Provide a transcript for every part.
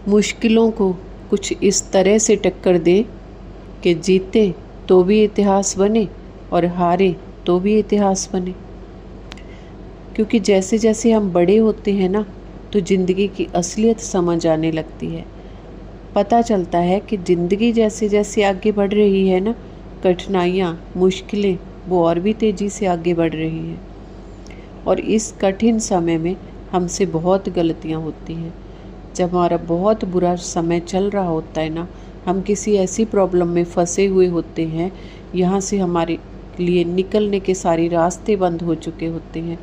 मुश्किलों को कुछ इस तरह से टक्कर दें कि जीते तो भी इतिहास बने और हारे तो भी इतिहास बने। क्योंकि जैसे जैसे हम बड़े होते हैं ना, तो ज़िंदगी की असलियत समझ आने लगती है। पता चलता है कि ज़िंदगी जैसे जैसे आगे बढ़ रही है ना, कठिनाइयाँ, मुश्किलें वो और भी तेज़ी से आगे बढ़ रही हैं। और इस कठिन समय में हमसे बहुत गलतियाँ होती हैं। जब हमारा बहुत बुरा समय चल रहा होता है ना, हम किसी ऐसी प्रॉब्लम में फंसे हुए होते हैं, यहाँ से हमारे लिए निकलने के सारे रास्ते बंद हो चुके होते हैं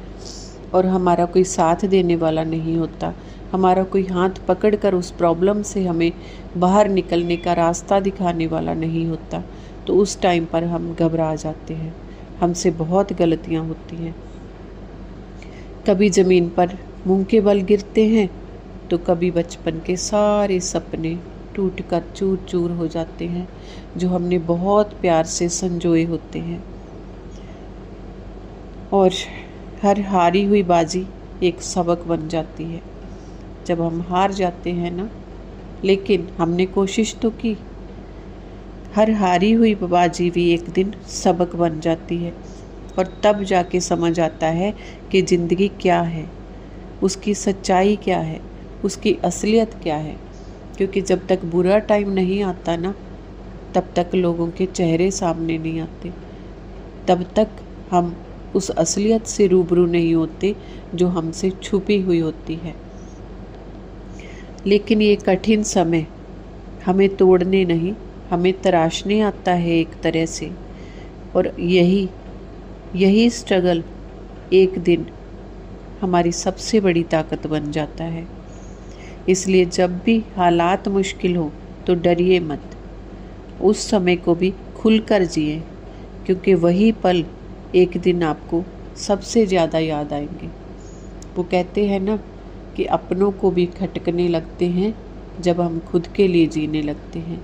और हमारा कोई साथ देने वाला नहीं होता, हमारा कोई हाथ पकड़कर उस प्रॉब्लम से हमें बाहर निकलने का रास्ता दिखाने वाला नहीं होता। तो उस टाइम पर हम घबरा जाते हैं, हमसे बहुत गलतियाँ होती हैं। कभी ज़मीन पर मुंह के बल गिरते हैं, तो कभी बचपन के सारे सपने टूटकर चूर चूर हो जाते हैं जो हमने बहुत प्यार से संजोए होते हैं। और हर हारी हुई बाजी एक सबक बन जाती है। जब हम हार जाते हैं ना, लेकिन हमने कोशिश तो की, हर हारी हुई बाजी भी एक दिन सबक बन जाती है। और तब जाके समझ आता है कि ज़िंदगी क्या है, उसकी सच्चाई क्या है, उसकी असलियत क्या है। क्योंकि जब तक बुरा टाइम नहीं आता ना, तब तक लोगों के चेहरे सामने नहीं आते, तब तक हम उस असलियत से रूबरू नहीं होते जो हमसे छुपी हुई होती है। लेकिन ये कठिन समय हमें तोड़ने नहीं, हमें तराशने आता है एक तरह से। और यही स्ट्रगल एक दिन हमारी सबसे बड़ी ताकत बन जाता है। इसलिए जब भी हालात मुश्किल हो तो डरिए मत, उस समय को भी खुलकर जिए, क्योंकि वही पल एक दिन आपको सबसे ज़्यादा याद आएंगे। वो कहते हैं ना कि अपनों को भी खटकने लगते हैं जब हम खुद के लिए जीने लगते हैं।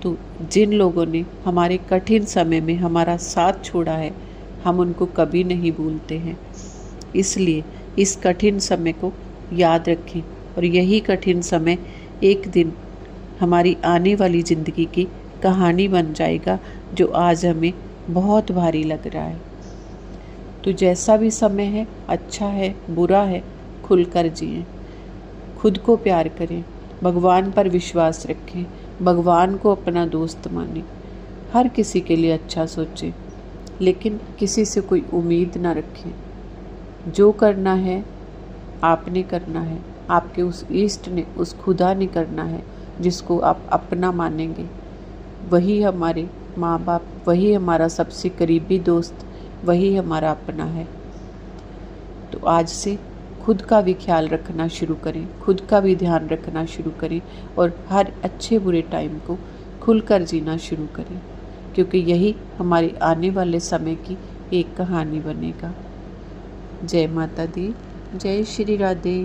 तो जिन लोगों ने हमारे कठिन समय में हमारा साथ छोड़ा है, हम उनको कभी नहीं भूलते हैं। इसलिए इस कठिन समय को याद रखें, और यही कठिन समय एक दिन हमारी आने वाली ज़िंदगी की कहानी बन जाएगा, जो आज हमें बहुत भारी लग रहा है। तो जैसा भी समय है, अच्छा है, बुरा है, खुलकर जिएं, खुद को प्यार करें, भगवान पर विश्वास रखें, भगवान को अपना दोस्त मानें, हर किसी के लिए अच्छा सोचें, लेकिन किसी से कोई उम्मीद ना रखें। जो करना है आपने करना है, आपके उस इष्ट ने, उस खुदा ने करना है जिसको आप अपना मानेंगे। वही हमारे माँ बाप, वही हमारा सबसे करीबी दोस्त, वही हमारा अपना है। तो आज से खुद का भी ख्याल रखना शुरू करें, खुद का भी ध्यान रखना शुरू करें, और हर अच्छे बुरे टाइम को खुलकर जीना शुरू करें, क्योंकि यही हमारे आने वाले समय की एक कहानी बनेगा। जय माता दी, जय श्री राधे।